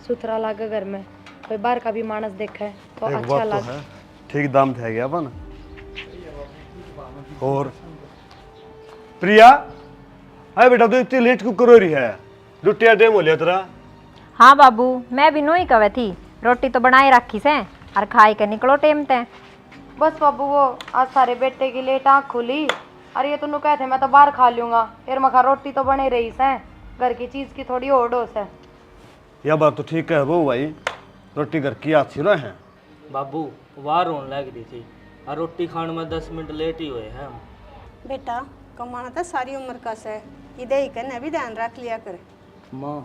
सुथरा लागे घर में, कोई बाहर का भी मानस देखे तो एक अच्छा बात तो लगे। है, ठीक दाम थे गया अपन। और प्रिया, अरे बेटा तू इतनी लेट क्यों करो रही है? लुटिया टाइम हो लिया तेरा। हाँ बाबू, मैं भी नोई कवे थी, रोटी तो बनाई रखी से और खाई के निकलो टेम ते। बस बाबू वो आज सारे बेटे की लेट आँख खुली, अरे ये तुम कहते मैं तो बाहर खा लूंगा, फिर मखा रोटी तो बने रही से, घर की चीज की थोड़ी और डोस है। यह बात तो ठीक है वो भाई, रोटी घर की अच्छी ना है। बाबू वार होने लग रही थी और रोटी खाने में 10 मिनट लेट ही हुए हैं हम। बेटा कमाना तो सारी उम्र का है, इधर ही करना भी ध्यान रख लिया कर। माँ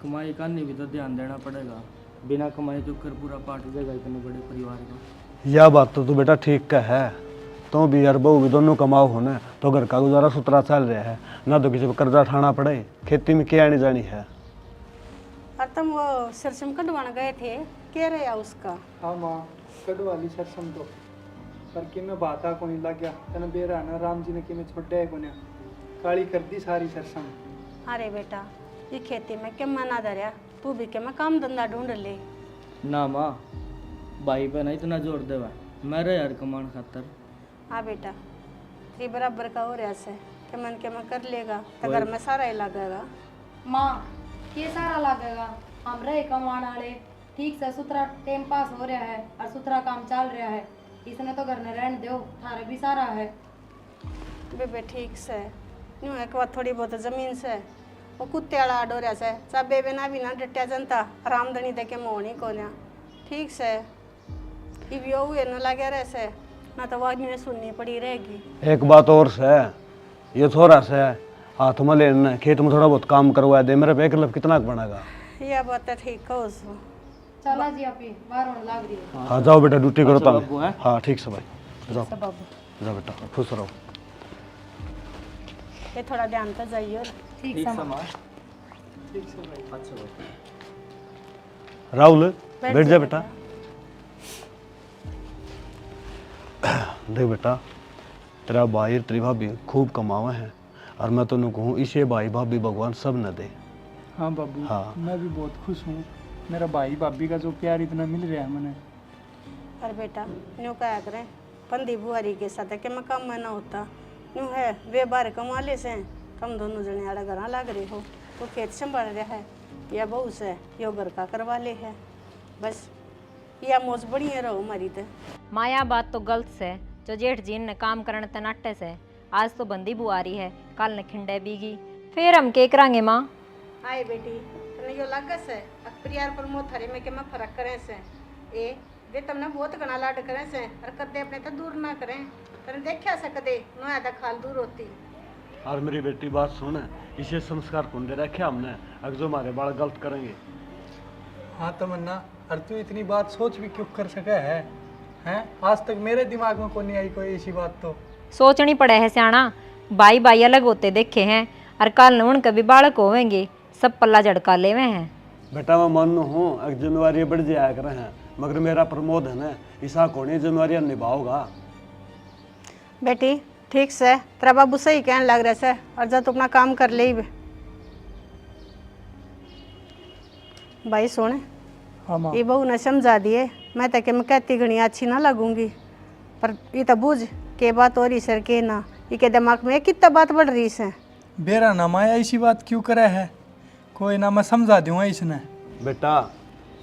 कमाई करनी भी तो ध्यान देना पड़ेगा, बिना कमाई तो कर पूरा पार्ट देगा इतने बड़े परिवार का। यह बात तो तू बेटा ठीक का है, तो भी यार बहू भी दोनों कमाओ होने तो घर का गुजारा सुथरा चल रहा है, ना तो किसी को कर्जा उठाना पड़े, खेती में क्या आनी जानी है। और तुम वो सरसम कटवाने गए थे, क्या रहा उसका? हाँ माँ कटवा ली सरसम तो, पर कि मैं बाता को नहीं लग गया तने बेरा ना राम जी ने कि मैं छोड़े है कोने काली कर दी सारी सरसम। अरे बेटा ये खेती में क्या मना दरिया, तू भी क्या मैं काम धंधा ढूंढ ले। ना माँ भाई पे ना इतना जोर देवा मेरे यार कमान खातर। हाँ बेटा ये बराबर का हो रहा है कि मन के मैं कर लेगा तो घर में सारा ही लगेगा। माँ ये सारा लगेगा, हम रहे कमाने वाले, ठीक से सुथरा टाइम पास हो रहा है और सुथरा काम चल रहा है, इसने तो घर में रहने दो, थारे भी सारा है। बेबे ठीक से यूँ एक बात थोड़ी बहुत जमीन से वो कुत्ते वाला आडो रहा से सब बेबे ना भी ना डटिया जनता आरामदनी दे के मोहनी को ना ठीक से भी हुए न लगे रहे से ना तो आदमी में सुननी पड़ी रहेगी। एक बात और से, ये थोड़ा से हाथ में लेना खेत में थोड़ा बहुत काम करवा दे, मेरे पे एक लफ कितना बनेगा। यह बात तो ठीक हो सो। चला जी आप बाहर होने लग रही है। हाँ जाओ बेटा ड्यूटी करो बाबू तुम। हैं? हाँ ठीक से भाई, जाओ बाबू जाओ बेटा खुश रहो। ये थोड़ा ध्यान तो जाइए। ठीक ठीक है से माँ। माँ। अच्छा भाई। राहुल बैठ जा बेटा। देख बेटा तेरा भाई तेरी भाभी खूब कमावे हैं और मैं तो कहूँ इसे भाई भाभी भगवान सब न दे। हाँ बाबू हाँ। मैं भी बहुत खुश हूँ, मेरा भाई भाभी का जो प्यार इतना मिल रहा है मैंने। और बेटा न्यू क्या करें पंदी बुआरी के साथ के मैं कम में ना होता न्यू है वे बार कमा ले से कम दोनों जने आड़ा घर लग रहे हो तो खेत संभाल रहा है या बहू से यो घर का करवा ले है, बस या मौज बढ़िया रहो हमारी तो। माया बात तो गलत से, जो जेठ जी ने काम करने ते नाटे से, आज तो बंदी बुआरी है, कल ने खिंडे बीगी, फिर हम के करांगे माँ। आए बेटी तने यो लागस है परिवार पर मोह थारे में के मैं फर्क करें से ए वे तुमने बहुत घना लाड करें से और कदे अपने तो दूर ना करें, तने देखा से कदे नो आदा खाल दूर होती। और मेरी बेटी बात सुन, इसे संस्कार कौन दे रखे हमने, अगर जो हमारे बाल गलत करेंगे। हाँ तमन्ना और तू इतनी बात सोच भी क्यों कर सका है हैं? आज तक मेरे दिमाग में को नहीं आई कोई ऐसी बात तो। सोचनी पड़े है सियाणा, भाई भाई अलग होते देखे हैं और कल न उनके भी बालक होवेंगे, सब पल्ला झड़का लेवे हैं। बेटा मैं मान हूँ अगर जिम्मेवारी बढ़ जाया करे हैं, मगर मेरा प्रमोद है ना ईसा कौन जिम्मेवारी निभाओगा। बेटी ठीक से तेरा बाबू सही कहने लग रहा है और जा तू अपना काम कर ले भाई। सुन हाँ माँ। ये बहू ने समझा दिए, मैं तो कि मैं कहती घनी अच्छी ना लगूंगी, पर ये तो बुझ के बात हो रही सर के ना ये के दिमाग में कितना बात बढ़ रही है। बेरा ना माया ऐसी बात क्यों करे है, कोई ना मैं समझा दूंगा इसने। बेटा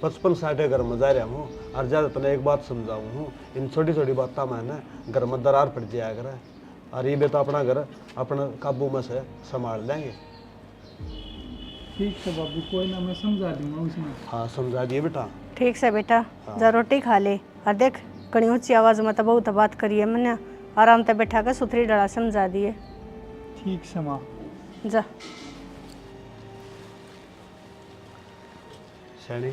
55-60 घर में जा रहा हूँ और ज़्यादा तने एक बात समझाऊँ हूँ, इन छोटी छोटी बातों में ना घर में दरार पड़ जाया करे और ये बेटा अपना घर अपने काबू में से संभाल लेंगे। ठीक है बाबू कोई ना मैं समझा दूंगा उसने। हाँ समझा दिए बेटा। ठीक से बेटा जा रोटी खा ले और देख कड़ी ऊँची आवाज़ में तो बहुत बात करिए, मैंने आराम से बैठा कर सुथरी डरा समझा दिए। ठीक से माँ। जा सैनी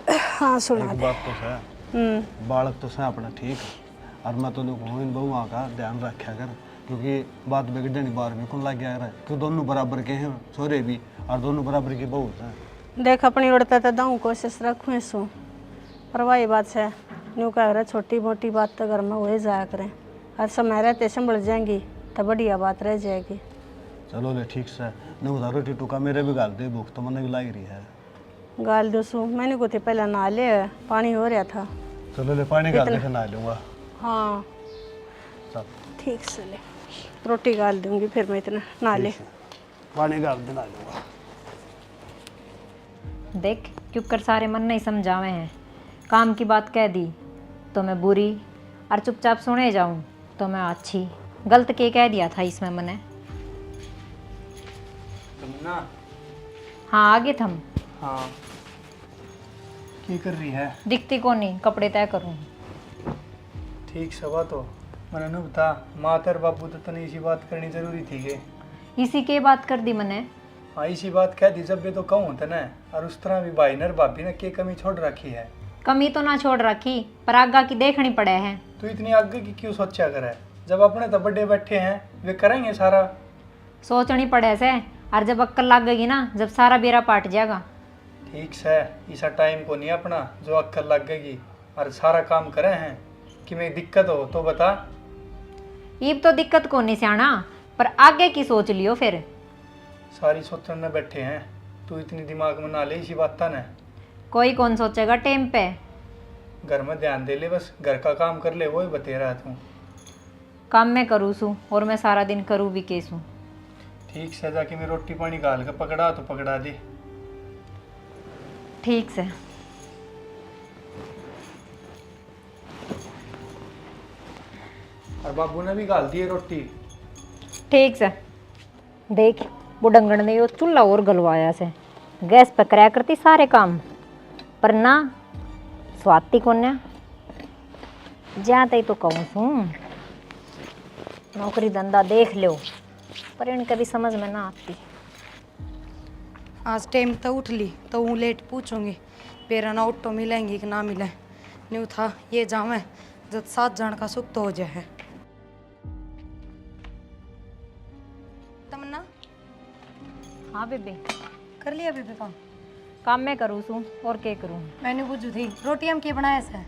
हाँ सुना एक दे। बात तो है, बालक तो है अपना ठीक है और मैं तो कहूँ इन बहुआ का ध्यान रखा कर, क्योंकि बात बिगड़ने बार में कौन लग गया रहा है, क्यों दोनों बराबर के हैं छोरे भी और दोनों बराबर की बहू है। देख अपनी उड़ता तो दाऊँ कोशिश रखूँ सो, पर वही बात है न्यू कह रहे छोटी मोटी बात तो घर में हो जाया करें और समय रहते संभल जाएंगी तो बढ़िया बात रह जाएगी। चलो ले ठीक से न रोटी टुका मेरे भी गाल दे, भूख तो मैंने भी लग रही है। गाल दो सू मैंने को थे पहले नहा ले पानी हो रहा था। चलो ले पानी गाल के नहा लूंगा। हाँ सब ठीक से ले रोटी गाल दूंगी फिर मैं इतना नहा ले। पानी गाल के नहा लूंगा। देख क्यों कर सारे मन नहीं समझावे हैं। काम की बात कह दी तो मैं बुरी और चुपचाप सुने जाऊं तो मैं अच्छी। गलत के कह दिया था इसमें मैंने। तमन्ना। हाँ आगे थम। हाँ की कर रही है? दिखती को नहीं कपड़े तय करूँ। ठीक सवा तो मैंने न बता माँ तेरे बाबू तो तने इसी बात करनी जरूरी थी के। इसी के बात कर दी मैंने। हाँ इसी बात कह दी जब ये तो कहूँ तने। और उस तरह भी भाई ने भाभी ने के कमी छोड़ रखी है। कमी तो ना छोड़ रखी पर आगा की देखनी पड़े है। तू इतनी आगे की क्यों सोचा करे? जब अपने तो बड़े बैठे हैं वे करेंगे सारा। सोचनी पड़े से और जब अक्कल लग गई ना जब सारा बेरा पाट जाएगा। ठीक से ऐसा टाइम को नहीं अपना जो अक्कल लग गई और सारा काम करे हैं कि मैं दिक्कत हो तो बता। ईब तो दिक्कत को नहीं सियाना पर आगे की सोच लियो फिर। सारी सोचने में बैठे हैं तू इतनी दिमाग में ना ले इसी बात था ना। कोई कौन सोचेगा टेम पे। घर में ध्यान दे ले बस घर का काम कर ले वही बते रहा तू। काम मैं करूँ सू और मैं सारा दिन करूँ भी केसू। ठीक से जाके मैं रोटी पानी गाल के पकड़ा तो पकड़ा दे। ठीक से। और बाबू ने भी गाल दिए रोटी। ठीक से। देख वो डंगण ने यो चूल्हा और गलवाया से गैस पे कराया करती सारे काम पर ना स्वाति कोन्या जाते ही तो कहूँ सू नौकरी धंधा देख लो पर इनके भी समझ में ना आती। आज टाइम तो उठ ली तो हूँ लेट पूछूंगी पेरा ना ऑटो मिलेंगी कि ना मिले। न्यू था ये जावे जब 7 जन का सुख तो हो जाए। तमन्ना हाँ बेबे कर लिया बेबे काम मैं करूँ सू और क्या करूँ। मैंने पूछू थी रोटी हम क्या बनाया से?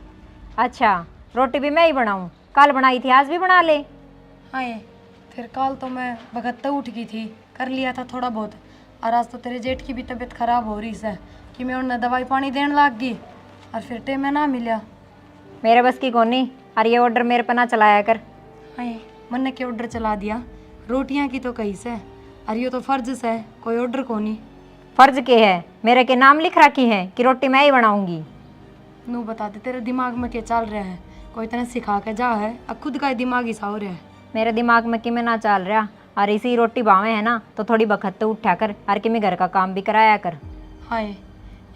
अच्छा रोटी भी मैं ही बनाऊँ? कल बनाई थी आज भी बना ले। हाँ ये फिर कल तो मैं बगत्ता उठ गई थी कर लिया था थोड़ा बहुत। और आज तो तेरे जेठ की भी तबीयत खराब हो रही है कि मैं उन्हें दवाई पानी देने लग गई और फिर टाइम में ना मिला। मेरे बस की कोनी और ये ऑर्डर मेरे पे ना चलाया कर। हाँ ये मन ने क्या ऑर्डर चला दिया? रोटियां की तो कहीं से और ये तो फर्ज से कोई ऑर्डर को नहीं। फर्ज के है मेरे के नाम लिख रखी है कि रोटी मैं ही बनाऊंगी। नू बता दे तेरे दिमाग में क्या चल रहा है? कोई तरह सिखा के जा है अब खुद का ही दिमाग हिसा हो रहा है। मेरे दिमाग में कि मैं ना चल रहा और इसी रोटी भावे है ना तो थोड़ी बखत तो उठा कर और कि मैं घर का काम भी कराया कर। हाँ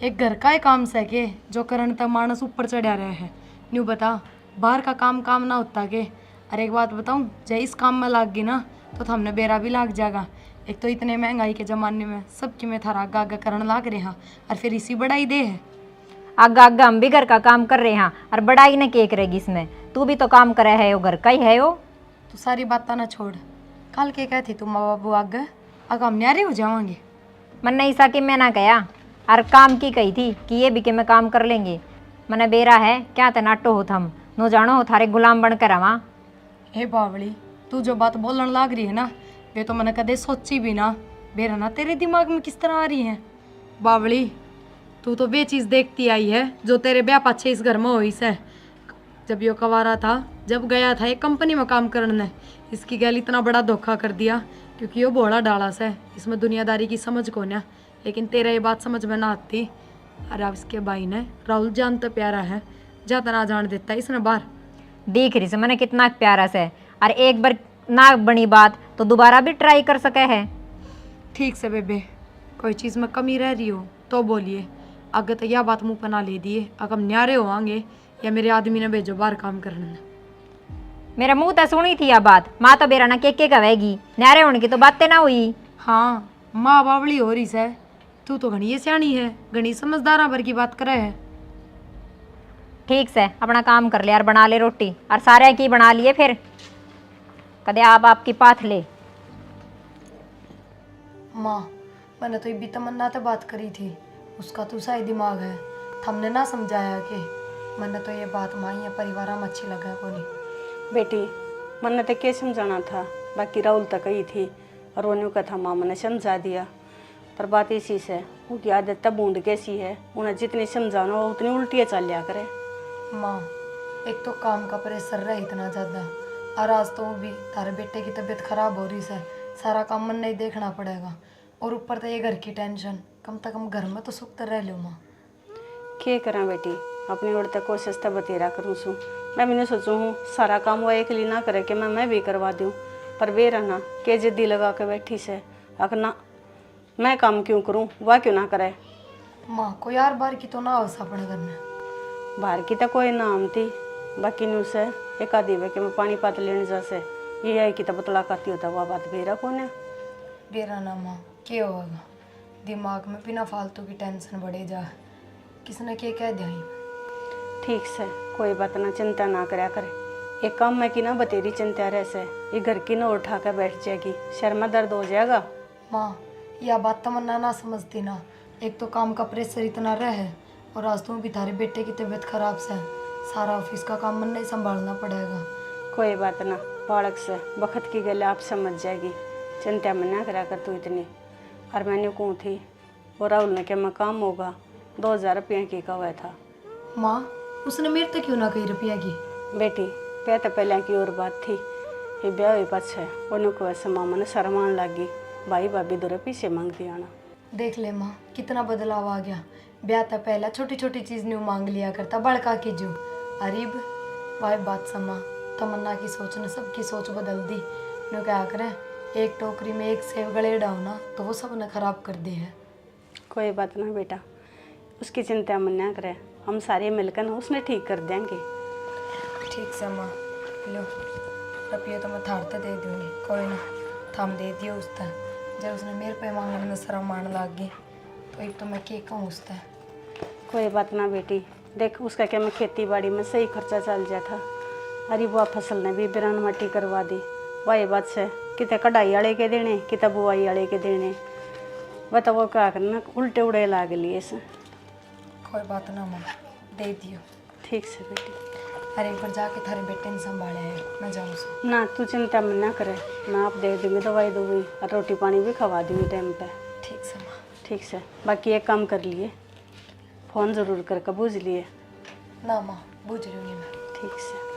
एक घर का ही काम से के जो करन तक मानस ऊपर चढ़ा रहे हैं। न्यू बता बाहर का काम ना होता के। अरे एक बात बताऊँ जब इस काम में लाग गई ना तो हमने बेरा भी लाग जाएगा। एक तो इतने महंगाई के ज़माने में सबकी में थारा आगा आगा करन लाग रहे हैं और फिर इसी बढ़ाई दे है। आगा आगा हम भी घर का काम कर रहे हैं और बड़ाई ने के करेगी इसमें। तू भी तो काम करे है वो घर का ही है वो। तू सारी बात ना छोड़ कल के कहती तू माँ बाबू आगे आगे हम न्यारे हो जावांगे। मन नहीं सा कि मैं ना कया और काम की कही थी कि ये भी कि मैं काम कर लेंगे। मैंने बेरा है क्या ते नाटो हो थम नो जानो हो थारे गुलाम बन कर आवा। हे बावली तू जो बात बोलने लाग रही है ना वे तो मैंने कदे सोची भी ना। बेरा ना तेरे दिमाग में किस तरह आ रही है? बावली तू तो वे चीज़ देखती आई है जो तेरे ब्याह पाछे इस घर में हुई से। जब यो कवारा था जब गया था एक कंपनी में काम करने इसकी गैल इतना बड़ा धोखा कर दिया क्योंकि यो भोला डाला से इसमें दुनियादारी की समझ को ना। लेकिन तेरा ये बात समझ में ना आती। अरे अब इसके भाई ने राहुल जान तो प्यारा है जाता ना जान देता इसने बाहर। देख रही से मैंने कितना प्यारा से और एक बार ना बनी बात तो दोबारा भी ट्राई कर सके है। ठीक से बेबे कोई चीज़ में कमी रह रही हो तो बोलिए। आगे तो यह बात मुँह पर ना ले दिए अगर हम न्यारे होंगे या मेरे आदमी ने भेजो बाहर काम करने। मेरा मुंह तो सुनी थी यह बात माँ तो बेरा ना के कहेगी न्यारे होने की तो बातें ना हुई। हाँ माँ बावली हो रही है तू तो घनी सियाणी है घनी समझदारा भर की बात करे है। ठीक से अपना काम कर ले यार बना ले रोटी और सारे की बना लिए फिर कदे आप आपकी पाथ ले। माँ मैंने तो ये भी तमन्ना से बात करी थी उसका तो सही दिमाग है हमने ना समझाया कि मैंने तो ये बात माँ या परिवार में अच्छी लगा को नहीं। बेटी मैंने तो क्या समझाना था बाकी राहुल तक ही थी और वो न्यू का था माँ मैंने समझा दिया पर बात इसी से उनकी आदत तब बूंद कैसी है, उन्हें जितनी समझाना हो उतनी उल्टियाँ चल लिया करे। माँ एक तो काम का प्रेशर रहा इतना ज़्यादा, और आज तो भी तारे बेटे की तबीयत खराब हो रही है, सारा काम मन नहीं देखना पड़ेगा, और ऊपर तो ये घर की टेंशन। कम से कम घर में तो सुख तो रह लो माँ। क्या करा बेटी, अपनी ओर तक कोशिश तो बतेरा करूँ सू। मैं भी नहीं सोचूँ हूँ सारा काम वो अकेली ना करे कि मैं भी करवा दूँ, पर वे रहना के जिद्दी लगा के बैठी से अकना मैं काम क्यों करूँ, वह क्यों ना करे। माँ कोई यार बार की तो ना हो अपने घर में। बाहर की तो कोई नाम थी, बाकी न्यू से एक आधी वे कि मैं पानी पात लेने जैसे ये है कि तो बतला करती होता वह बात बेरा कौन है। बेरा ना माँ क्या होगा, दिमाग में बिना फालतू की टेंशन बढ़े जा, किसने क्या कह दिया। ठीक से कोई बात ना, चिंता ना करया करे। एक काम मैं की ना बतेरी चिंता रह से ये घर की ना उठा कर बैठ जाएगी, शर में दर्द हो जाएगा। माँ यह बात तमन्ना ना समझती ना, एक तो काम का प्रेशर इतना रह है, और आज तुम भी थारे बेटे की तबीयत खराब से सारा ऑफिस का काम मन नहीं संभालना पड़ेगा। कोई बात ना, बालक से बखत की गले आप समझ जाएगी, चिंता में ना करा कर तू इतनी। और मैंने कहूँ थी वो राहुल ने क्या मैं काम होगा 2000 रुपये की का हुआ था। माँ उसने मेरे तक क्यों ना कही रुपया की। बेटी पे तो पहले की और बात थी, ये ब्याह हुई पाछे उन्होंने को ऐसे मामा ने शर्मान लगी, भाई भाभी दो पीछे मांगती आना। देख ले माँ कितना बदलाव आ गया, ब्याह था पहला छोटी छोटी चीज़ न्यू मांग लिया करता, बड़का की जू अरीब वाई बात समा। तमन्ना की सोच ने सबकी सोच बदल दी। न्यू क्या करें, एक टोकरी में एक सेब गले डाओ ना तो वो सब ने खराब कर दी है। कोई बात ना बेटा, उसकी चिंता मन ना करे, हम सारे मिलकर ना उसने ठीक कर देंगे। ठीक से माँ, लो रुपये तो मैं थारते दे दूँगी, कोई ना थम दे दियो उसका। जब उसने मेरे पे मांगने में शर्म मान लग गई तो एक तो मैं क्या कहूँ उसका। कोई बात ना बेटी, देख उसका क्या मैं खेती बाड़ी में सही खर्चा चल जाता था, अरे वह फसल ने भी बिरान मट्टी करवा दी। वही बात से कितने कढ़ाई वाले के देने कितने बुआई वाले के देने, बता वो क्या करना उल्टे उड़े लाग लिए से। कोई बात ना माँ दे दियो। ठीक से बेटी, अरे एक बार जाके थारे बेटे ने संभाले है, मैं जाऊँ सो। ना तू चिंता मन ना करे, मैं आप दे दूँगी दवाई दूँगी और रोटी पानी भी खवा दूँगी टाइम पे। ठीक से माँ। ठीक से, बाकी एक काम कर लिए, फ़ोन ज़रूर करके बूझ लिए। ना माँ बूझ रही हूँ मैं। ठीक से,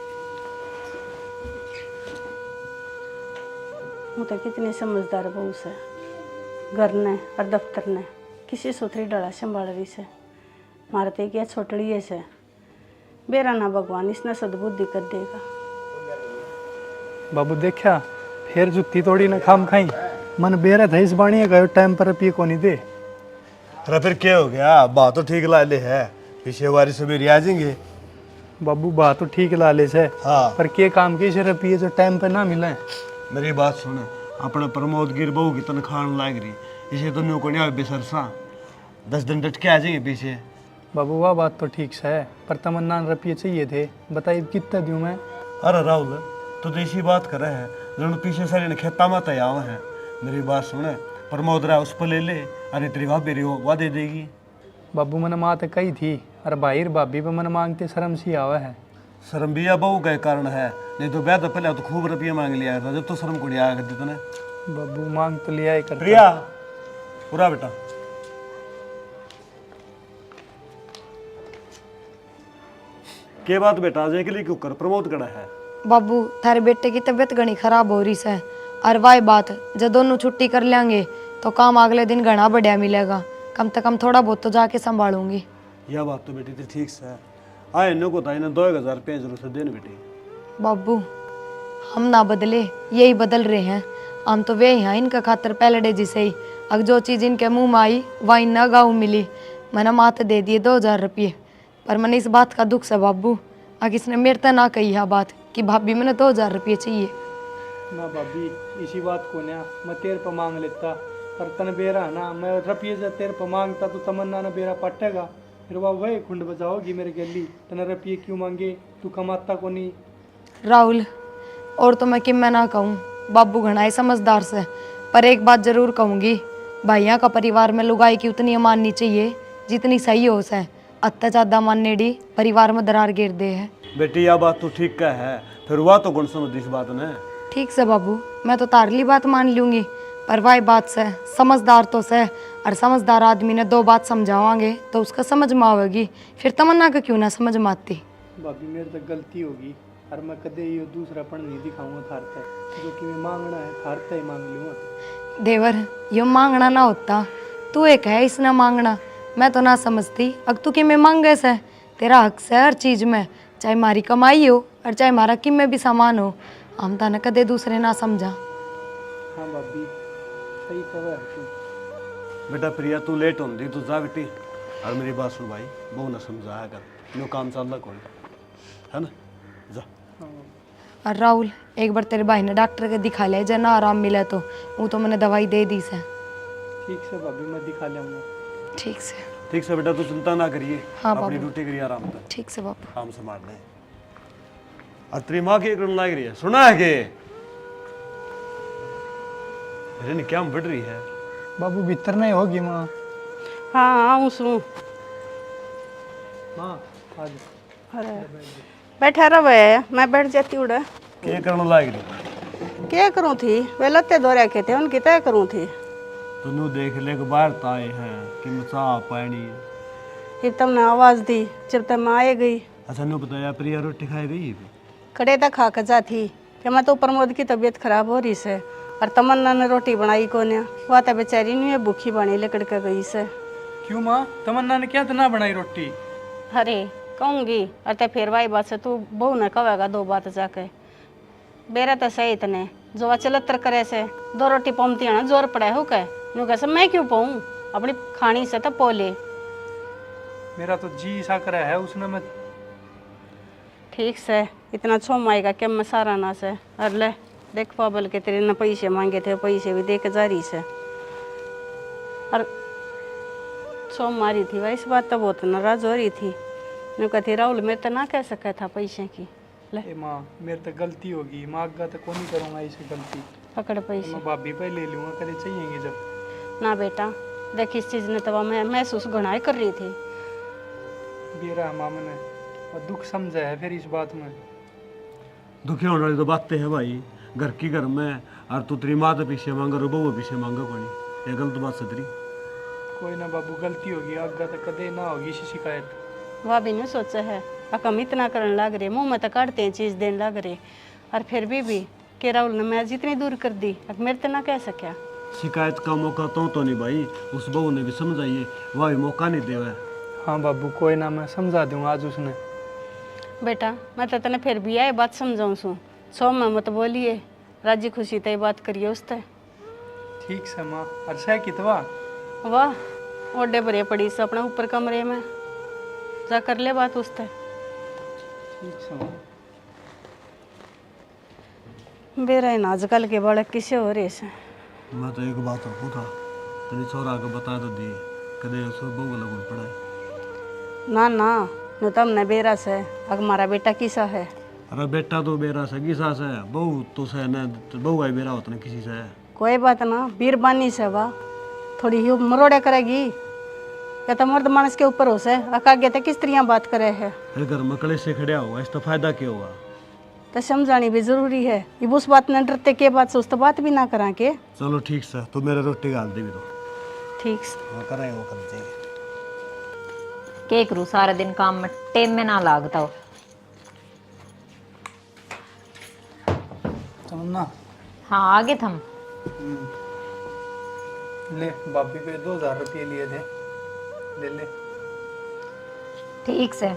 वो तो कितनी समझदार बहू से, घर ने और दफ्तर ने किसी सुथरी डला संभाल रही से, मारते क्या छोटड़ी है से बेरा ना भगवान इसने सद्बुद्धि कर देगा। बाबू देखा फिर जुत्ती तोड़ी ना खाम खाई, मन बेरा था इस बाणी गयो टाइम पर पिए को नहीं दे। अरे फिर क्या हो गया, बात तो ठीक ला ले है, पीछे वारी से भी आ जाएंगे। बाबू बात तो ठीक ला ले से, हाँ पर के काम की शराब पिए जो टाइम पे ना मिले। मेरी बात सुन, अपने प्रमोद गिर बहू की तनख्वाह लाग रही, इसे तो न्यू को नहीं बेसरसा 10 दिन डट के आ जाएंगे पीछे। बाबू वह बात तो ठीक से है, पर तमन्ना रुपये चाहिए थे, बताइए कितना दूं मैं। अरे राहुल तू तो इसी बात कर रहा है, जो पीछे सारे ने खेता में तैयार है। मेरी बात सुन, प्रमोद रहा उस पर ले ले, अरे तेरी भाभी रही हो वह दे देगी। बाबू मन माँ कही थी, अरे भाई भाभी पे मन मांगते शर्म सी आवा है। शर्म भी या बहू का कारण है, नहीं तो ब्याह तो पहले तो खूब रुपये मांग लिया था, जब तो शर्म को दिया कर दी तूने। बाबू मांग तो लिया ही करता। प्रिया पूरा बेटा, के बात बेटा आज के लिए क्यों कर प्रमोद कड़ा है। बाबू थारे बेटे की तबीयत घनी खराब हो रही है, और वाई बात जब दोनों छुट्टी कर लेंगे तो काम अगले दिन घना बढ़िया मिलेगा, कम से कम थोड़ा बहुत तो जाके संभालूंगी। यह बात तो बेटी तो ठीक से है, आए इन्हों को था इन्हें 2000 रुपये जरूर से देने बेटी। बाबू हम ना बदले यही बदल रहे हैं, हम तो वे हैं इनका खातर पहले जिसे ही, अगर जो चीज़ इनके मुंह में आई वह इन्ना गाँव मिली। मैंने माते दे दिए 2000 रुपये, पर मैंने इस बात का दुख से बाबू अगर इसने मेरे तक ना कही है बात कि भाभी मैंने 2000 रुपये चाहिए। ना भाभी इसी बात को ना मैं तेरे पर मांग लेता, पर तन बेरा ना मैं रुपये से तेरे पर मांगता तो तमन्ना ना बेरा पटेगा, फिर वही खुंड बजाओगी मेरे गली। तन रुपये क्यों मांगे, तू कमाता को नहीं। राहुल और तो मैं कि मैं ना कहूँ, बाबू घना है समझदार से, पर एक बात जरूर कहूँगी, भाइयों का परिवार में लुगाई की उतनी माननी चाहिए जितनी सही हो से, अत्ता ज़्यादा मानने डी परिवार में दरार गिर दे है। बेटी यह बात तो ठीक का है, फिर वह तो गुण समझ इस बात ने। ठीक से बाबू मैं तो तारली बात मान लूँगी, पर वाई बात से समझदार तो से और समझदार आदमी ने 2 बात समझावांगे तो उसका समझ में आवेगी, फिर तमन्ना का क्यों ना समझ में आती। भाभी मेरे तो गलती होगी और मैं कदे ये दूसरा पण नहीं दिखाऊंगा थारता जो कि मैं मांगना है थारता ही मांग लूँगा। देवर यो मांगना ना होता, तू एक है इसने मांगना, मैं तो ना समझती। अब तू कि मैं मांगे से, तेरा हक से हर चीज़ में, चाहे मारी कमाई हो और चाहे मारा किम में भी सामान हो। हम तो न कदे दूसरे ना समझा। हाँ भाभी सही कहा है तू। बेटा प्रिया तू लेट होंगी तू जा बेटी, और मेरी बात सुन भाई, बहु ना समझाया कर, नो काम चल कौन है ना, जा। और राहुल एक बार तेरे भाई ने डॉक्टर के दिखा ले, जना आराम मिले तो वो तो मैंने दवाई दे दी से। ठीक से भाभी मैं दिखा लाऊंगा। ठीक से बेटा तू चिंता ना करिए, हाँ अपनी बाबू। ड्यूटी करिए आराम से, ठीक से बाबू। काम संभाल ले। और तेरी माँ की करने लग रही है, सुना है कि अरे क्या बढ़ रही है। बाबू भीतर नहीं होगी माँ। हाँ आऊँ सू। माँ आज अरे बैठा रहे, मैं बैठ जाती उड़ा। क्या करने लग रही क्या करूँ थी, वे लत्ते दो रखे थे उनकी तय करूँ थी। तू देख ले के बाहर ताए हैं कि चाह पानी। फिर तुमने आवाज़ दी जब तक मैं आए गई। अच्छा नु बताया प्रिया रोटी खाई गई। कड़े तक खा कर जा थी कि मैं तो प्रमोद की तबीयत खराब हो रही से, और तमन्ना ने रोटी बनाई को ने, वह तो बेचारी नहीं है भूखी बनी लकड़ के गई से। क्यों माँ तमन्ना ने क्या तो ना बनाई रोटी। अरे कहूँगी अरे फिर भाई बात से तू बहू ने कहेगा 2 बात जाके। बेरा तो सही इतने जो अचलत्र करे से 2 रोटी पमती है ना जोर पड़े हो कह नु कैसे मैं क्यों पाऊँ, अपनी खानी से तो पोले। मेरा तो जी सा करा है उसने। मैं ठीक से इतना छोम आएगा क्या मैं सारा ना से। और ले देख पाबल के तेरे ने पैसे मांगे थे, पैसे भी दे के जा रही से। और छोम मारी थी वैसे बात तो बहुत नाराज हो रही थी। नु कहती राहुल मेरे तो ना कह सका था पैसे की। ले ए माँ मेरे तो गलती होगी, माँ का तो कौन ही करूँगा ऐसी गलती। पकड़ तो पैसे। मैं भाभी पे ले लूँगा, कभी चाहिएंगे जब। ना बेटा देख इस चीज़ ने तो मैं महसूस घनाई कर रही थी। बेरा माँ मैंने और दुख समझा है फिर इस बात में। दुखी होने वाली तो बातें है भाई, घर की घर में, और तू तेरी माँ तो पीछे मांगा रो बहू पीछे मांगा कोनी, ये गलत बात से तेरी। कोई ना बाबू गलती होगी, आगे तो कदे ना होगी इसी शिकायत। वह भी नहीं सोचा है अकम इतना करने लग रहे, मुंह में तो काटते हैं चीज़ देने लग रहे, और फिर भी के राहुल ने मैं जितनी दूर कर दी अब मेरे तो ना कह सका। शिकायत का मौका तो नहीं भाई, उस बहू ने भी समझाइए, वह भी मौका नहीं देवा। हाँ बाबू कोई ना मैं समझा दूंगा आज उसने। बेटा मैं तो तने फिर भी आए बात समझाऊँ सू, सो में मत बोलिए, राजी खुशी तय बात करिए उसते। ठीक से माँ। और सह कितवा वाह ओडे भरे पड़ी से अपने ऊपर कमरे में जा कर ले बात उसते। ठीक से माँ। बेरा इन आजकल के बालक किसे हो रहे से। मैं तो एक बात रखू था, तेरी छोरा को बता तो दिए, कदे उसको बहू लगन पड़ा है। ना ना नु तमने बेरा से अग हमारा बेटा किसा है। अरे बेटा तो बेरा सगी सास है, बहू तो से न, बहू आई बेरा होता ना किसी से है। कोई बात ना बीरबानी से वाह थोड़ी ही मरोड़े करेगी या तो मर्द मानस के ऊपर हो से आगे तो किस तरह बात करे है। फिर घर में कले से खड़िया हुआ, इसका फायदा क्या हुआ। तो समझानी भी जरूरी है, ये उस बात न डरते के बात से उस तो बात भी ना करा के। चलो ठीक से, तू मेरे रोटी गाल दे भी तो ठीक से वो करेंगे, वो कर देंगे। के करूँ सारा दिन काम में टेम में ना लागता हो। तमन्ना हाँ आगे थम। ले भाभी पे 2000 रुपये लिए थे, ले ले। ठीक से।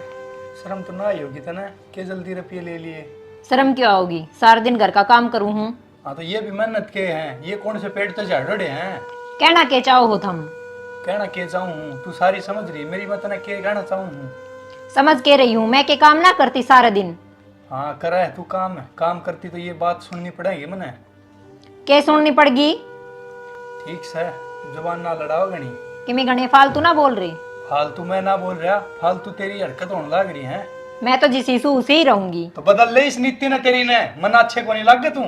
शर्म तो ना आई होगी तना के जल्दी रुपये ले लिए। शर्म क्यों आओगी, सारा दिन घर का काम करूँ हूँ। हाँ तो ये भी मेहनत के हैं, ये कौन से पेट तो झाड़ोड़े हैं। कहना के चाहो हो थम। कहना के चाहूँ हूँ तू सारी समझ रही, मेरी बात ना के कहना चाहूँ हूँ। समझ के रही हूँ मैं के काम ना करती सारा दिन। हाँ करा है तू काम है, काम करती तो ये बात सुननी पड़ेगी मने। के सुननी पड़गी ठीक से जुबान ना लड़ाओ गणी। कि मैं घने फालतू ना बोल रही। फालतू मैं ना बोल रहा, फालतू तेरी हरकत होने लग रही है। मैं तो जिस हिसू उसे ही रहूंगी। तो बदल ले इस नीति ना तेरी ने, मन अच्छे को नहीं लग गया तू।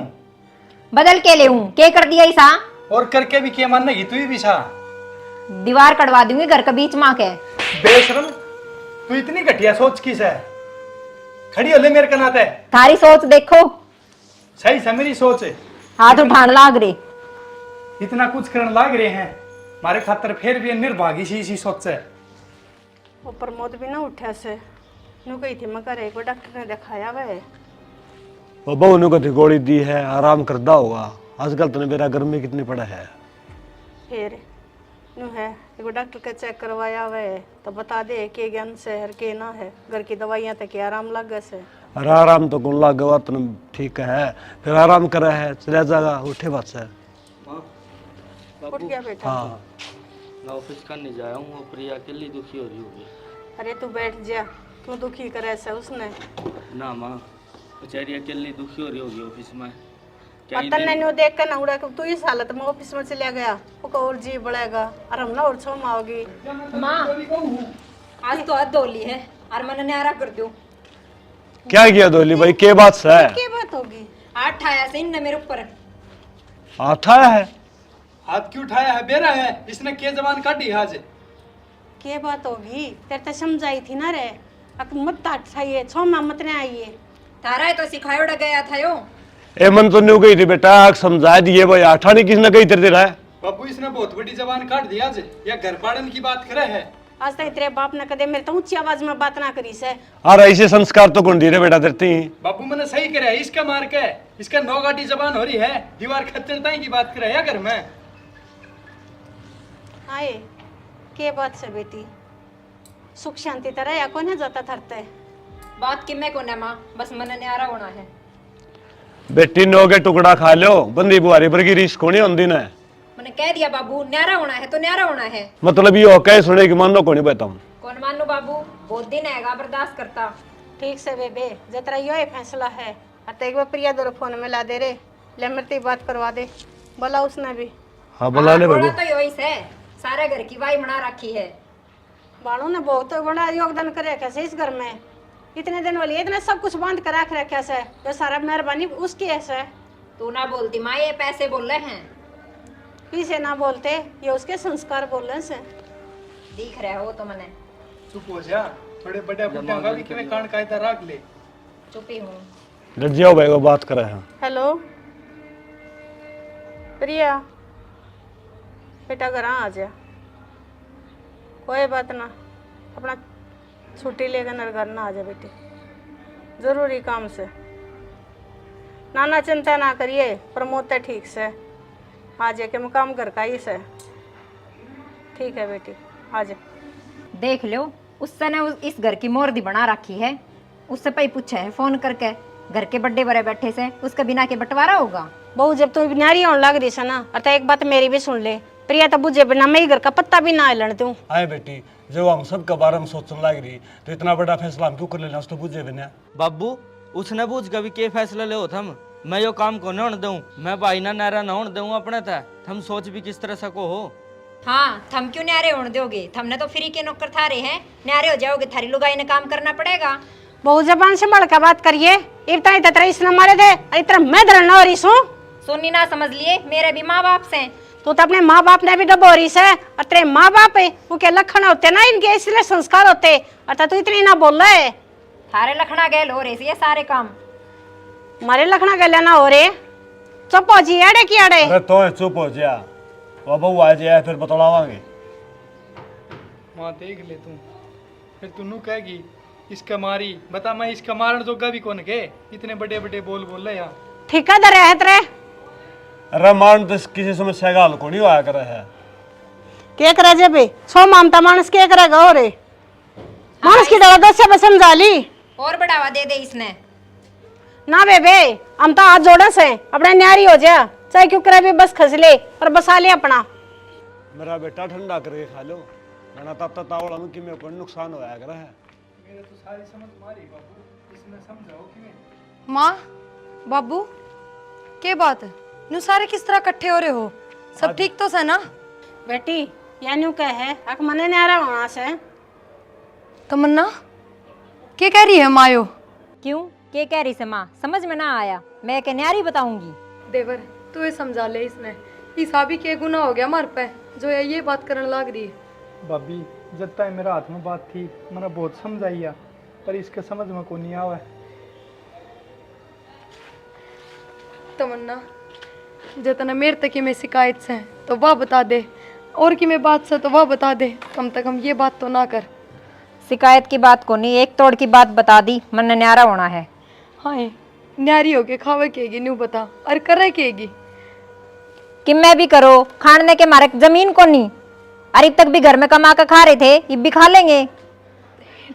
बदल के ले हूँ के कर दिया ऐसा। और करके भी क्या मानेगी तू ही भी सा। दीवार कटवा दूंगी घर के बीच माँ के। बेशरम तू इतनी घटिया सोच किस है, खड़ी हो ले मेरे कनाते। थारी सोच देखो। सही से मेरी सोच है, हाथ उठान लाग रे। इतना कुछ करने लाग रहे हैं। मारे खातर फिर भी निर्भागी सी इसी सोचे। वो प्रमोद भी ना उठा से नु गई थी मैं घर एक बार डॉक्टर ने दिखाया वह वो बहू ने कथी गोली दी है, आराम करदा होगा। आजकल तो मेरा गर्मी कितनी पड़ा है। फिर नु है एक बार डॉक्टर का चेक करवाया वह तो बता दे के ज्ञान से हर के ना है घर की दवाइयाँ तक के आराम लग गए से। अरे आराम तो गुण लग गवा तो ठीक है, फिर आराम करे है चला जाएगा उठे बात से। माँ उठ गया बेटा। हाँ मैं ऑफिस का नहीं जाया हूँ, प्रिया अकेली दुखी हो रही होगी। अरे तू बैठ जा, क्यों दुखी करे से उसने। ना माँ, बेचारी अकेली दुखी हो रही होगी ऑफिस में। क्या पता नहीं नु देख कर ना उड़ा तू इस हालत में ऑफिस में चला गया वो और जी बढ़ेगा और हम ना और छो माओगी। माँ आज तो हाथ धो ली है और मैंने न्यारा कर दो। क्या किया दोली भाई, के बात से है? क्या बात होगी? हाथ ठाया से इनने मेरे ऊपर। आता है हाथ क्यों उठाया है? बेरा है इसने के जबान काटी आज। क्या बात होगी? तेरे तो समझाई थी ना रे अब मत ठाइए छो मां मत ने आइए। तारा है तो सिखायोड़ा गया था यो। ए मन तो नहीं गई थी बेटा, समझा दिए भाई। आठा नहीं किसने कही तेरे है? बाबू इसने बहुत बड़ी जबान काट दी आज, या घर पाड़न की बात करे है। आज तक तेरे बाप ने कदे मेरे तो ऊंची आवाज में बात ना करी से। अरे ऐसे संस्कार तो कौन दी रे बेटा तेरे? बाबू मैंने सही करे, इसका मार के इसका नौगाटी जबान हो रही है, दीवार खच्चरताई की बात करे है घर में। आए के बात से बेटी सुख शांति तरह या कोने जाता थरते। बात कि मैं कौन है माँ, बस मैंने न्यारा होना है। बेटी नो के टुकड़ा खा लो, बंदी बुआरी पर की रीस कोनी होंदी ना। मैंने कह दिया बाबू न्यारा होना है तो न्यारा होना है। मतलब ये हो कहे सुने कि मानो कोनी बताऊं। कौन मानो बाबू, बहुत दिन हैगा बर्दाश्त करता। ठीक से बेबे जतरा यो ही फैसला है। अत एक बार प्रिया दो फोन में ला दे रे ले मरती बात करवा दे बोला उसने भी। हाँ बुला ले थोड़ा बेगो। तो योई से सारे घर की वाई बना रखी है। बालों ने बहुत बड़ा योगदान करे कैसे इस घर में। इतने दिन वाली इतना सब कुछ बांध कर रख रखा है जो सारा मेहरबानी उसकी है। तू ना बोलती माँ, ये पैसे बोल रहे हैं। पीछे ना बोलते ये उसके संस्कार बोल रहे से। दिख रहे हो तो मैंने चुप हो जा, थोड़े बड़े बुड्ढे का भी किने कान कायदा रख ले। चुपी हूँ। लज्जिया भाई को बात करे हैं। हेलो प्रिया बेटा घर आ जा, कोई बात ना अपना छुट्टी लेकर घर ना आ जा बेटी, जरूरी काम से। नाना चिंता ना करिए, प्रमोद तो ठीक से आ जाके मुकाम घर का ही से। ठीक है बेटी आ जा। देख लो उससे ने इस घर की मोरदी बना रखी है। उससे पही पूछा है फोन करके घर के बड़े बड़े बैठे से उसके बिना के बंटवारा होगा। बहू जब तू न्यारी होने लग रही है ना, अतः एक बात मेरी भी सुन ले। प्रिया तो बुझे बिना मैं ही घर का पत्ता भी ना हिलन दूं। आए बेटी जब हम सब के बारे में सोचने लग रही तो इतना बड़ा फैसला हम क्यों कर लेना, उस तो बुझे बिना। बाबू उसने पूछ कभी के फैसला ले हो थम, मैं यो काम को न होने दूं, मैं भाई ना नारा न होने दूं अपने था। थम सोच भी किस तरह सको हो। हाँ थम क्यों न्यारे होने दोगे? थमने तो फ्री के नौकर थारे हैं, न्यारे हो जाओगे थारी लुगाई ने काम करना पड़ेगा। बहू जबान से बढ़ कर बात करिए। इतना ही ततरा इसने मारे दे इतना मैं धरना हो रही सू। सुनी ना समझ लिए, मेरे भी माँ बाप से। तू तो अपने माँ बाप ने भी डबो रही है और तेरे माँ बाप है वो के लक्षण होते ना इनके, इसलिए संस्कार होते। अतः तू इतनी ना बोल रहा है। थारे लखना गैल हो रहे ये सारे काम। मारे लखना गले ना हो रहे। चुप हो जी अड़े की अड़े। अरे तो चुप हो जा, वो बहू आ जाए फिर बतलावांगे। माँ देख ले तू, फिर तू नू कहेगी इसका मारी, बता मैं इसका मारन जोगा भी कौन के? इतने बड़े बड़े बोल रहे यहाँ। ठिकादार है तेरे। अरे मान तो किसी समस्या का हल को नहीं होया करे है। क्या करे जे बे सो मामता मानस क्या करेगा हो रे। मानस की डरा दस से समझा ली और बढ़ावा दे दे इसने। ना बेबे हम तो हाथ जोड़े से अपने न्यारी हो जा, चाहे क्यों करे भी बस खस ले और बसा ले अपना। मेरा बेटा ठंडा करके खा लो, ना तब तावड़ा में कि मेरे को नुकसान होया करे है। मेरे तो सारी समझ मारी बाबू, इसने समझाओ कि मैं। माँ बाबू के बात है नु सारे किस तरह इकट्ठे हो रहे हो? सब ठीक तो है ना? बेटी या न्यू कह है अक मने न्यारा होना से। तमन्ना क्या कह रही है मायो? क्यों के कह रही से माँ? समझ में ना आया, मैं के न्यारी बताऊंगी। देवर तू ये समझा ले इसने, ईसा भी क्या गुनाह हो गया मार पे जो ये बात करने लग रही है। भाभी जब तक मेरा हाथ में बात थी मैंने बहुत समझाइया, पर इसके समझ में को नहीं आवा। तमन्ना जितना मेरे तक में शिकायत से तो वह बता दे और कि मैं बात से तो वह बता दे, कम से कम ये बात तो ना कर। शिकायत की बात को नहीं, एक तोड़ की बात बता दी, मन न्यारा होना है। हाँ न्यारी होके खावे केगी न्यू बता, और करे केगी कि मैं भी करो खाने के मारे जमीन को नहीं, अरे अब तक भी घर में कमा कर खा रहे थे, अब भी खा लेंगे।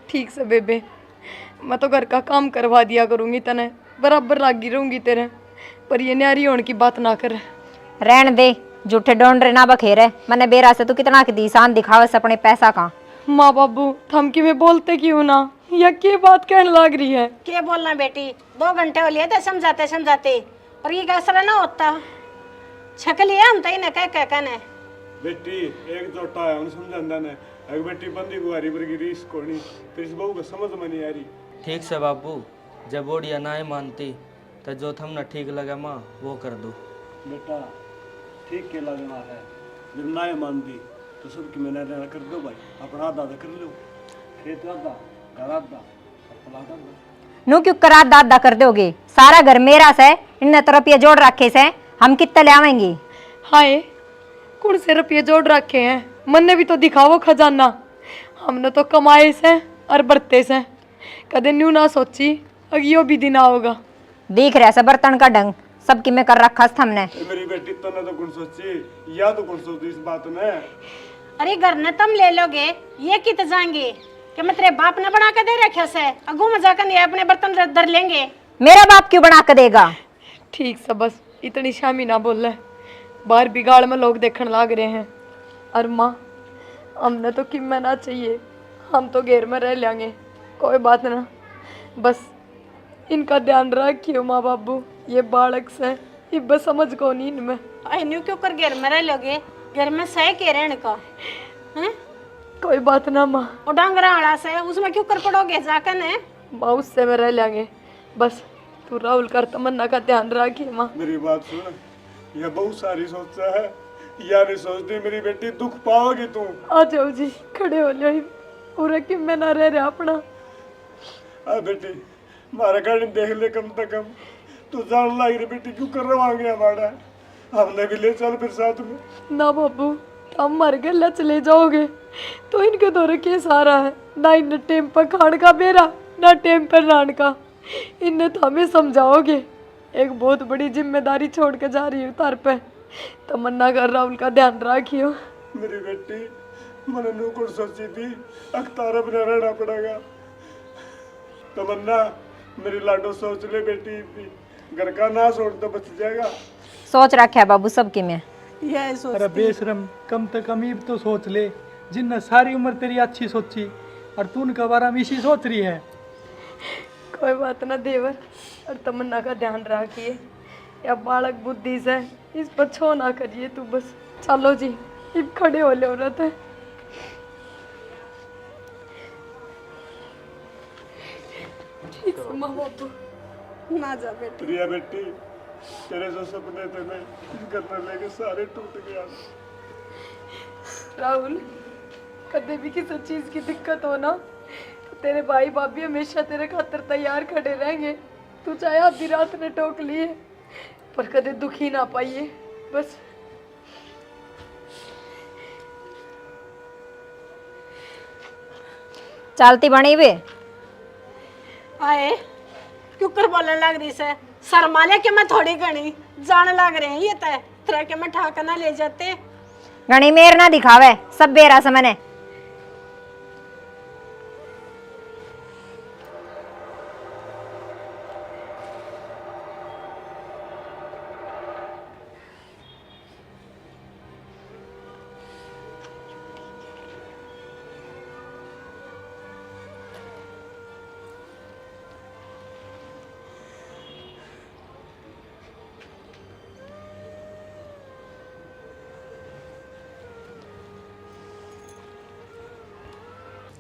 ठीक से बेबे, मैं तो घर का काम करवा दिया करूंगी, तने बराबर लागी रहूंगी तेरे, पर ये न्यारी होने की बात ना कर। रहन दे, झूठे डोंडरे ना बखेरे, मैंने बेरा से तू कितना की दीसान दिखावे अपने पैसा का। माँ बाबू थम की में बोलते क्यों ना, या क्या बात कहने लग रही है? क्या बोलना बेटी, 2 घंटे हो लिए थे समझाते समझाते, और ये कैसा ना होता छक लिया हम तई ने कह कहने। बेटी एक जोटा है उन समझांदा ने, एक बेटी बंदी गुआरी पर की रीस कोनी, तेरी बहू को समझ में नहीं आ रही। ठीक से बाबू, जब बोडिया ना ही मानती तो जो थमने ठीक लगे माँ वो कर दो। बेटा ठीक के लगना है, जब ना ही मानती तो सबकी मैंने कर दो भाई, अपना आधा कर लो, खेत आधा घर आधा अपना आधा। नू क्यों करा दादा कर दोगे, सारा घर मेरा से, इन्ने तो रुपये जोड़ रखे से, हम कितने ले आवेंगे। हाय कौन से रुपये जोड़ रखे हैं, मन ने भी तो दिखावो खजाना, हमने तो कमाए से और बरते से, कदे न्यू ना सोची अगियो भी दिन आओगा। दिख रहा है बर्तन का ढंग, सबकी में कर रखा हमने। मेरी बेटी तो ना तो कौन सोची, या तो कौन सोचती इस बात में। अरे घर ने तुम ले लोगे, ये कित जाएंगे कि मैं तेरे बाप ने बना के दे रखे से, अगू मजा कर नहीं अपने बर्तन धर लेंगे। मेरा बाप क्यों बना के देगा? ठीक से बस इतनी शामी ना बोल रहे, बाहर बिगाड़ में लोग देखने लग रहे हैं। और माँ हमने तो किम्मे ना चाहिए, हम तो घेर में रह लेंगे, कोई बात ना, बस इनका ध्यान रखियो माँ बाबू, ये बालक से ये बस समझ को नहीं इनमें। न्यू क्यों कर घर में रह लोगे, घर में सह के रहने का हैं? कोई बात ना माँ, वो डांगरा वाला से उसमें क्यों कर पड़ोगे जाकर ने। माँ उससे में रह लेंगे, बस तू राहुल कर तमन्ना का ध्यान रखिए माँ। मेरी बात सुन, यह बहुत सारी सोचता है, या नहीं सोचती मेरी बेटी, दुख पाओगी तू। आ जाओ जी, खड़े हो लो, पूरा कि मैं ना रह रहा अपना। आ बेटी मारा गाड़ी देख ले कम से कम, तू जान लग रही बेटी क्यों करवाएंगे हमारा, हमने भी ले चल फिर साथ में। ना बाबू हम मर गए, ल चले जाओगे तो इनके दौरे के सारा है, ना इन टेम पर खान का बेरा, ना टेम पर नान का, इन्हें तो हमें समझाओगे। एक बहुत बड़ी जिम्मेदारी छोड़ के जा रही हूँ तार पे, तमन्ना कर राहुल का ध्यान रखियो। मेरी बेटी मैंने नू को सोची थी अख्तार अपना रहना पड़ेगा, तमन्ना मेरी लाडो सोच ले बेटी, घर का ना छोड़ तो बच जाएगा। सोच रखा है बाबू सबकी में। यह सोच अरे बेशरम, कम से कम ये तो सोच ले, जिनने सारी उम्र तेरी अच्छी सोची और तू उनका बारे में इसी सोच रही है। कोई बात ना देवर, और तमन्ना का ध्यान रखिए, या बालक बुद्धि से इस पर छो ना करिए तू बस। चलो जी अब खड़े हो ले औरत है। ठीक से माँ बाबू ना जा बेटी। प्रिया बेटी तेरे जो सपने थे ना घर पर लेके सारे टूट गया। राहुल कभी भी किसी चीज की दिक्कत हो ना तो तेरे भाई भाभी हमेशा तेरे खातिर तैयार खड़े रहेंगे। तू चाहे आधी रात ने टोक लिए पर कदे दुखी ना पाइए बस। चलती बनी वे आए क्यों कर बोलने लग रही से, शर्मा ले के मैं थोड़ी घनी जाने लग रहे हैं ये तय तरह के मैं ठाकर ना ले जाते। घनी मेर ना दिखावे, सब बेरा समने।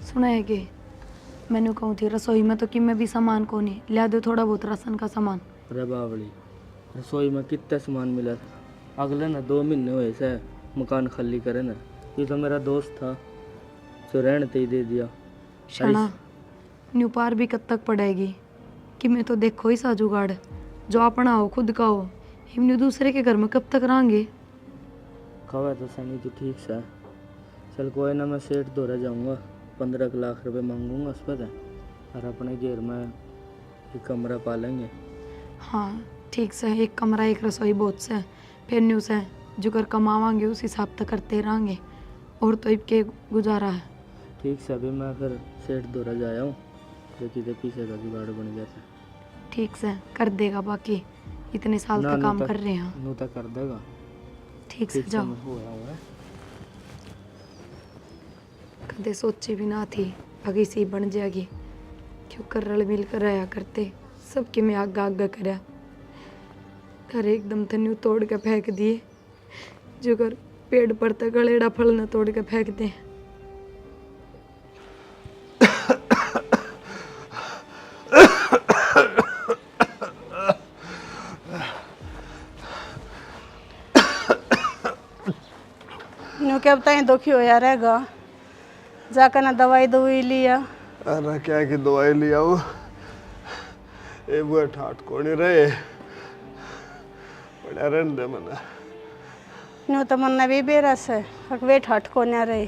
सुना है कि मैंने कहूँ थी रसोई में तो कि मैं भी सामान को नहीं लिया दो, थोड़ा बहुत राशन का सामान। अरे बावली रसोई में कितना सामान मिला था, अगले ना 2 महीने हुए से मकान खाली करे ना, ये तो मेरा दोस्त था जो रहने ते ही दे दिया। शना न्यू पार भी कब तक पड़ेगी कि मैं तो देखो ही सा जुगाड़ जो अपना हो खुद का हो, हम न्यू दूसरे के घर में कब तक रहेंगे। कवा तो सनी तो ठीक सा। चल कोई ना, मैं सेठ दौरा जाऊंगा, 15 लाख रुपए मांगूंगा उस पर और अपने घर में एक कमरा पालेंगे। हाँ ठीक से, एक कमरा एक रसोई बहुत से फिर न्यू से जो कर कमावांगे उस हिसाब तक करते रहेंगे, और तो इबके गुजारा है। ठीक से, अभी मैं फिर सेठ दौरा जाया हूँ, देखी तो पीछे का जुगाड़ बन जाता है। ठीक से कर देगा, बाकी इतने साल ना, का नू काम तक- कर रहे हैं। नू तक कर देगा। ठीक से ठीक से जाओ। मैं हुआ हुआ है। कदे सोची भी ना थी अगी सी बन जाएगी, क्यों कर रल मिल कर रहा करते सबके में आगा आगा करया, घर एकदम तन्यू तोड़ के फेंक दिए, जो कर पेड़ पर तक गलेड़ा फल न तोड़ के फेंक दे। न्यू क्या बताएं, दुखी होया रहेगा, जाकर ना दवाई दवाई लिया। अरे क्या की दवाई लिया हूँ, ये वो ठाट कोनी रहे बढ़िया रहने दे मना। न्यू तो मन भी बेरस है, वे ठट को न रहे,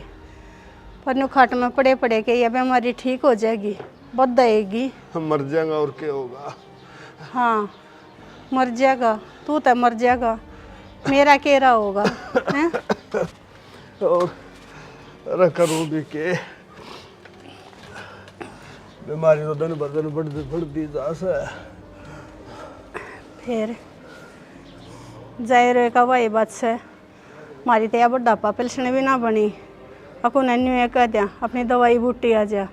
पर न्यू खाट में पड़े पड़े के ये बीमारी ठीक हो जाएगी, बदलेगी। हम मर जाएगा और क्या होगा। हाँ मर जाएगा, तू तो मर जाएगा, मेरा केरा होगा हैं? और अरे करूँ भी के, बीमारी तो दिन ब दिन बढ़ती जा से। फिर जाहिर का वही बात से मारी तो यह बुढ़ापा पेंशन भी ना बनी, अको नन्यू ये कह दिया अपनी दवाई बूटी आ जा,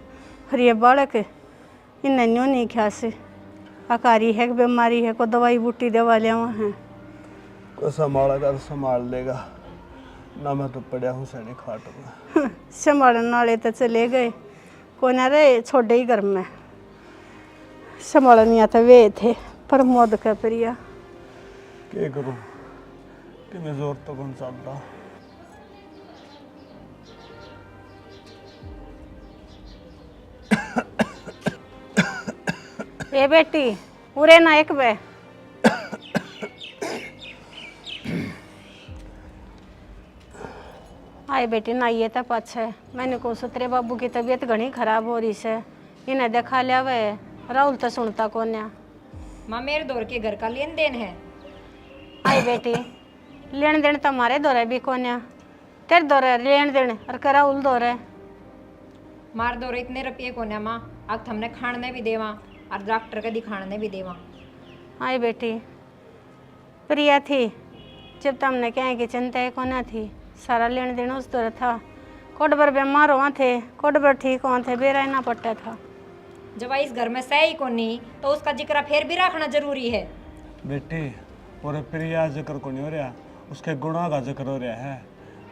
और ये बालक इन नन्यू नहीं ख्या से अकारी है कि बीमारी है, को दवाई बूटी दवा लिया है। को संभालेगा तो संभाल लेगा ना, मैं तो पड़ा हूँ सैनिक खाट में। संभालने वाले तो चले गए, को ना रहे छोड़े ही घर में, संभालने आता वे थे प्रमोद का प्रिया। क्या करूँ कि मैं जोर तो कौन चलता। ए बेटी उरे ना एक बे, आए बेटी ना ये तो पाछे मैंने को तेरे बाबू की तबीयत घनी खराब हो रही से, इन्हें देखा लिया वे, राहुल तो सुनता कोन्या। माँ मेरे दौर के घर का लेन देन है। आई बेटी लेन देन तुम्हारे दौरे भी कोन्या, तेरे दौरे लेन देन और कर राहुल दौरे। मार दौरे इतने रुपये को ना माँ, अब हमने खाने भी देवा और डॉक्टर के दिखाने भी देवा। आई बेटी प्रिया थी जब तुमने क्या की चिंता कोना थी, सारा लेन देन उस दौरे था, कोड पर बीमार हुआ थे, कोड पर ठीक हुआ थे, बेरा ना पड़ता था। जब इस घर में सही को नहीं तो उसका जिक्र फिर भी रखना जरूरी है। बेटी और प्रिया जिक्र को नहीं हो रहा, उसके गुणों का जिक्र हो रहा है,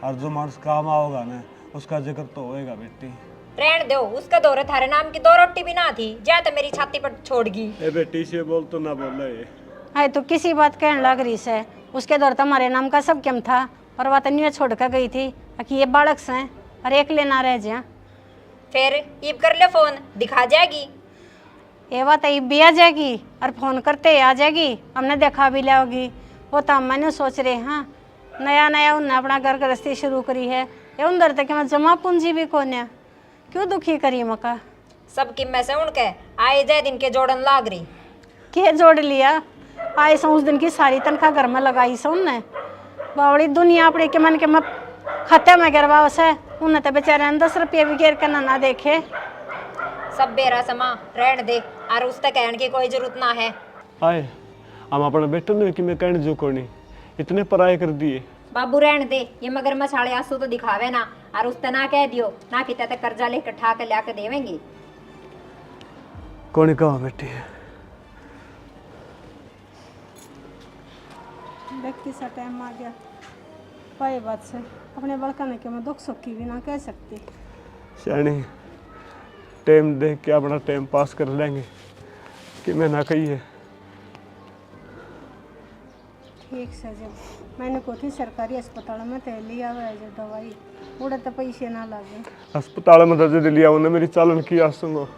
और जो मानस काम आओगा ना उसका जिक्र तो होएगा बेटी। रहन दो, उसका दौरे थारे नाम की 2 रोटी भी ना थी, जा तो मेरी छाती पर छोड़गी। ए बेटी से बोल तो ना बोल रहे। आई तो किसी बात कहने लग रही से, उसके दौर तुम्हारे नाम का सब क्यों था, और वह तन्यू छोड़ कर गई थी कि ये बालक से और एक लेना रह जा। फिर ईब कर ले फोन, दिखा जाएगी। ये बात ईब भी आ जाएगी और फोन करते आ जाएगी, हमने देखा भी लाओगी। वो तो मैंने सोच रहे हाँ नया नया उनने अपना घर गृहस्थी शुरू करी है, ये उधर तक मैं जमा पूंजी भी कोन्या, क्यों दुखी करी मका। सब की में से उनके आए जाए दिन के जोड़न लाग रही। के जोड़ लिया, आई सो उस दिन की सारी तनख्वाह घर में लगाई सो उनने, बावड़ी दुनिया अपने के मन के मत खाते में गिरवा से, उन्हें तो बेचारे 10 रुपये भी गिर कर ना देखे। सब बेरा समा रहन दे, और उस तक कहने की कोई जरूरत ना है। आए हम अपना बेटे ने कि मैं कहने जो कोनी इतने पराये कर दिए। बाबू रहन दे, ये मगर मसाले आंसू तो दिखावे ना, और उस ना कह दियो ना कि ते कर्जा लेकर ठा के लाके देवेंगे। कौन कहा बेटी व्यक्ति सा टाइम आ गया, पाए बात से अपने बड़का ने के मैं दुख सुख की भी ना कह सकती। शानी टाइम देख के अपना टाइम पास कर लेंगे कि मैं ना कही है। ठीक से जब मैंने को थी सरकारी अस्पताल में तो लिया हुआ है जो दवाई, उड़े तो पैसे ना लगे। अस्पताल में दर्ज लिया उन्हें मेरी चालन की आसूंगो,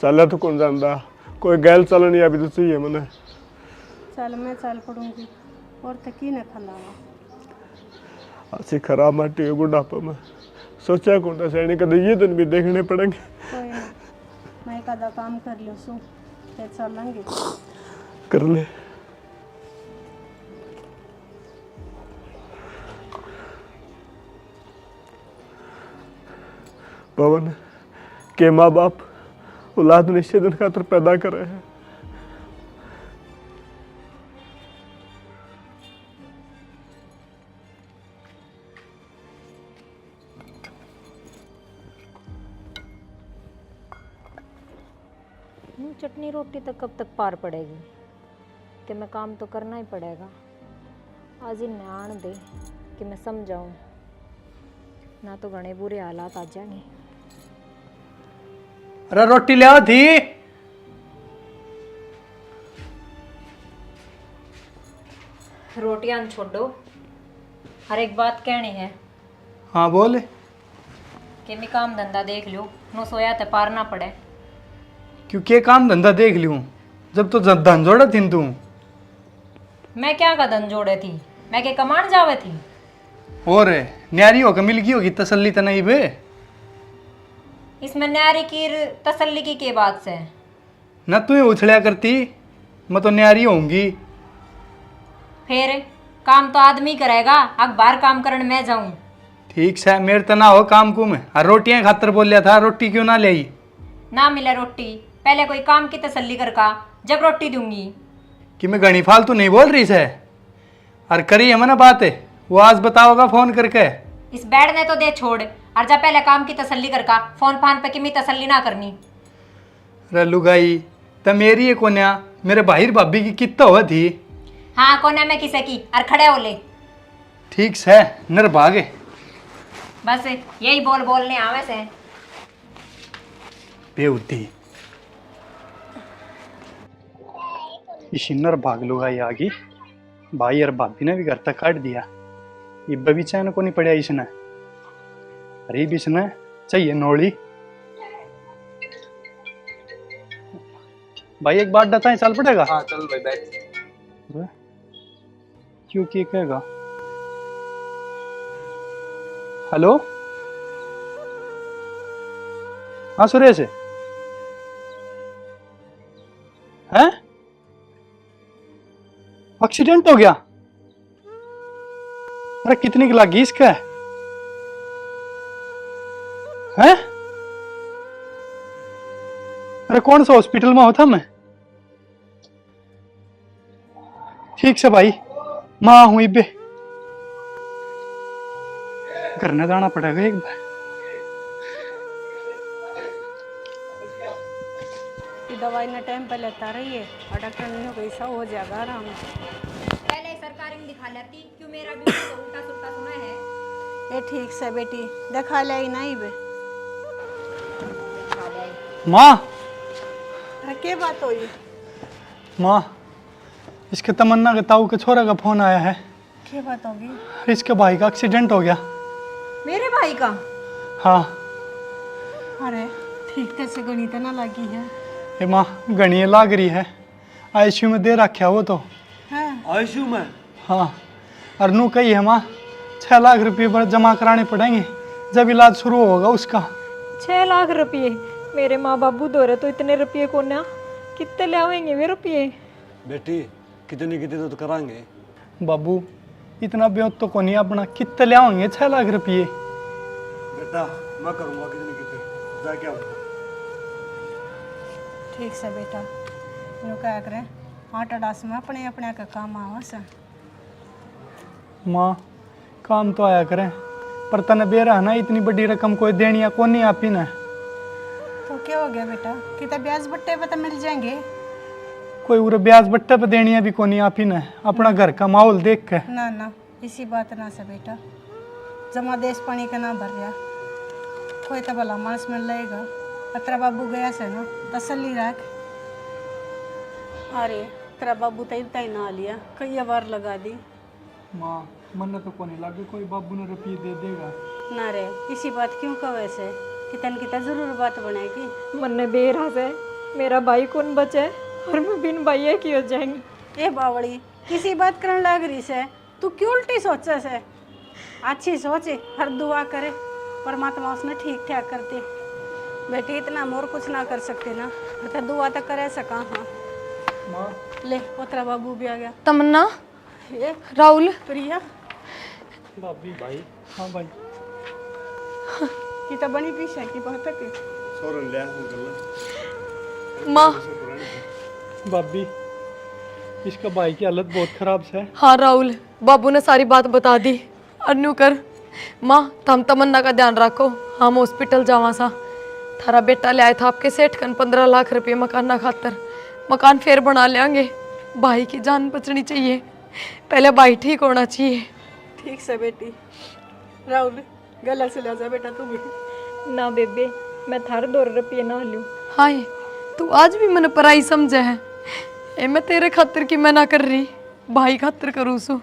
चल तो कौन जानता, कोई गैल चलन या भी तो चाहिए मैंने। चल मैं चल पड़ूंगी और तो की न खलावा। ऐसी खराब माटी है बुढ़ापा में, सोचा कौन सैनी कदे ये दिन भी देखने पड़ेंगे। कोई ना, मैं कदा काम कर लो सू फिर चलेंगे। कर ले। पवन के माँ बाप औलाद निश्चित दिन खातर पैदा कर रहे हैं। चटनी रोटी तक कब तक पार पड़ेगी कि मैं काम तो करना ही पड़ेगा। आज ही न्याण दे कि मैं समझाऊं, ना तो घने बुरे हालात आ जाएंगे। अरे रोटी ले आओ थी। रोटियां छोड़ो, हर एक बात कहनी है हाँ बोल। कि मैं काम धंधा देख लो, नो सोया ते पार ना पड़े। क्योंकि काम धंधा देख लूँ जब तो धन जोड़ा थी तू। मैं क्या का धन जोड़े थी, मैं के कमाण जावे थी। और न्यारी होकर मिल गई होगी तसल्ली तो नहीं बे। इसमें न्यारी की तसल्ली की के बात से न तू उछलिया करती, मैं तो न्यारी होंगी। फिर काम तो आदमी करेगा, अखबार काम करने मैं जाऊं। ठीक से मेरे तो ना हो काम कुम, और रोटियां खातर बोल लिया था, रोटी क्यों ना ले आई? ना मिले रोटी, पहले कोई काम की तसल्ली कर का, जब रोटी दूंगी। कि मैं घनी फालतू नहीं बोल रही से, और करी है मैंने बात है, वो आज बताओगा फोन करके। इस बैठ ने तो दे छोड़, और जा पहले काम की तसल्ली कर का, फोन फान पे किमी तसल्ली ना करनी। रल्लू गाई तो मेरी ये कोन्या मेरे भाई भाभी की कितना हुआ थी। हाँ कोने में किसे की, और खड़े हो ले। ठीक से नर भागे। बस यही बोल बोलने आवे से। बेउद्धी इसी नर भाग लो गाई आगी। भाई और भाभी ने भी घर तक काट दिया, ये बगीचा को नहीं पड़ा इसने। अरे भी इसने चाहिए नोड़ी। भाई एक बात बताएं, चल पड़ेगा? हाँ चल भाई बैठ। क्यों क्या कहेगा? हेलो हाँ सुरेश है? एक्सीडेंट हो गया? अरे कितनी की लगी इसका है? अरे कौन सा हॉस्पिटल में होता मैं? ठीक से भाई माँ हुई बे, घर न जाना पड़ेगा एक बार। दवाई ना टाइम पे लेता रहिए, और डॉक्टर ने कहा ऐसा हो जाएगा आराम। पहले सरकारी में दिखा लेती, क्यों मेरा भी तो उल्टा सुल्टा सुना है। ये ठीक से बेटी दिखा ले नहीं बे। माँ क्या बात हुई? माँ इसके तमन्ना के ताऊ के छोरा का फोन आया है। क्या बात होगी? इसके भाई का एक्सीडेंट हो गया। मेरे भाई का? हाँ। अरे ठीक से गणित ना लगी है। ये माँ गणिये लाग रही है, आईसीयू में दे रखा वो तो। हाँ आईसीयू में? हाँ और नू कही है माँ 6 लाख रुपये पर जमा कराने पड़ेंगे जब इलाज शुरू होगा उसका। 6 लाख रुपये? मेरे माँ बाबू दौरे तो इतने रुपये को ना कितने ले आवेंगे वे रुपये? बेटी कितने तो कराएंगे। बाबू इतना ब्योत तो को नहीं अपना, कितने ले आएंगे 6 लाख रुपये? बेटा मैं करूँगा कितने जाके आऊँगा। ठीक से बेटा, यूँ क्या करें, 8-10 में अपने अपने का काम आवा से। माँ काम तो आया करें, पर तने बेरा ना इतनी बड़ी रकम कोई देनी है कौन नहीं आपी ना। तो क्या हो गया बेटा, कितना ब्याज बट्टे पे तो मिल जाएंगे। कोई उरे ब्याज बट्टे पे देनी है भी कौन नहीं आपी ना, अपना घर का माहौल देख के। ना ना इसी बात ना से बेटा, जमा देश पानी का ना भर रहा, कोई तो भला मानस मिल जाएगा। तेरा बाबू गया से ना तसल्ली रख। अरे तेरा बाबू तय ना लिया, कई बार लगा दी। माँ मन तो को नहीं लगे कोई बाबू ने रुपये दे देगा ना रे, इसी बात क्यों का वैसे, कितना जरूर बात बनेगी। मन ने बेरा से मेरा भाई कौन बचे और मैं बिन भाई की हो जाएंगी। ए बावड़ी किसी बात करने लग रही से, तू क्यों उल्टी सोचे से? अच्छी सोचे, हर दुआ करे, परमात्मा उसने ठीक ठाक करते। बेटी इतना हम और कुछ ना कर सकते ना, तो दुआ तो करे सका। हाँ माँ ले पोतरा बाबू भी आ गया। तमन्ना, ये राहुल, प्रिया, भाभी भाई। हाँ भाई। की तो बनी पीछे की बहुत तक सोरन ले अंकल माँ। भाभी इसका भाई की हालत बहुत खराब है। हाँ राहुल, बाबू ने सारी बात बता दी। अन्यू कर माँ, तुम तमन्ना का ध्यान रखो, हम हॉस्पिटल जावा सा। थारा बेटा ले आया था आपके सेठ कन 15 लाख रुपये मकान ना खातर। मकान फिर बना लेंगे। भाई की जान बचनी चाहिए, पहले भाई ठीक होना चाहिए। ठीक से बेटी। राहुल गला से ले जा बेटा तू भी। ना बेबे, मैं थार 2 रुपये ना लूँ। हाय, तू आज भी मैंने पराई समझे है। ए मैं तेरे खातिर की मैं ना कर रही, भाई खातिर करूँ सु।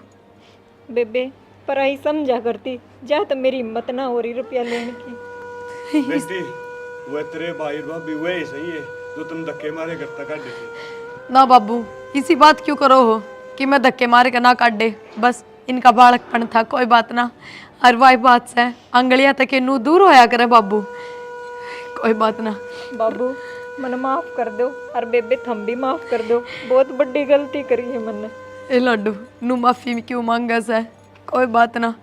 बेबे पराई समझा करती, जा तो मेरी हिम्मत ना हो रही रुपया लेने की। बेटी वो तेरे भाई भाभी वही सही है जो तुम धक्के मारे घर तक काटे थे। ना बाबू, इसी बात क्यों करो हो कि मैं धक्के मार के ना काट दे। बस इनका बालकपन था, कोई बात ना। हर वाई बात से अंगलियां तक नू दूर होया करे बाबू, कोई बात ना। बाबू मन माफ कर दो, और बेबे थम भी माफ कर दो, बहुत बड़ी गलती करी है मैंने। ए लड्डू, नू माफी क्यों मांगा से, कोई बात ना।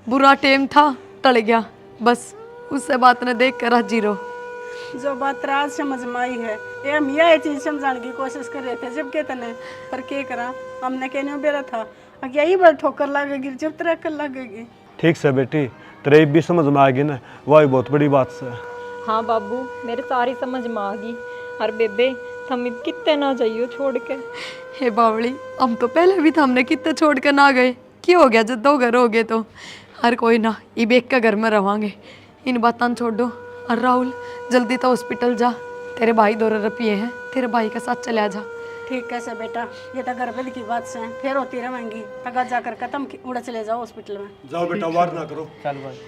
बुरा टाइम था, टल गया, बस उससे बात ने देख कर राजी रहो। जो बात राज समझ में आई है, ये हम यह चीज समझाने की कोशिश कर रहे थे जब के तने, पर क्या करा, हमने कहने बेरा था अब यही बार ठोकर लगेगी जब तरह कर लगेगी। ठीक से बेटी, तेरे भी समझ में आ गई ना, वही बहुत बड़ी बात से। हाँ बाबू, मेरे सारी समझ में आ गई। और बेबे थम अब कितने ना जाइयो छोड़ के। हे बावली, हम तो पहले भी था, हमने कितने छोड़ कर ना गए। क्यों हो गया जब 2 घर हो गए तो हर कोई ना इब एक का घर में रवांगे। इन बातों छोड़ दो। और राहुल जल्दी तो हॉस्पिटल जा, तेरे भाई 2 रुपये हैं, तेरे भाई के साथ चले जा। ठीक कैसे बेटा, ये तो घर की बात से फिर होती रहेंगी, तगा जाकर खत्म उड़ा चले जाओ हॉस्पिटल में। जाओ बेटा, वार ना करो। चल भाई।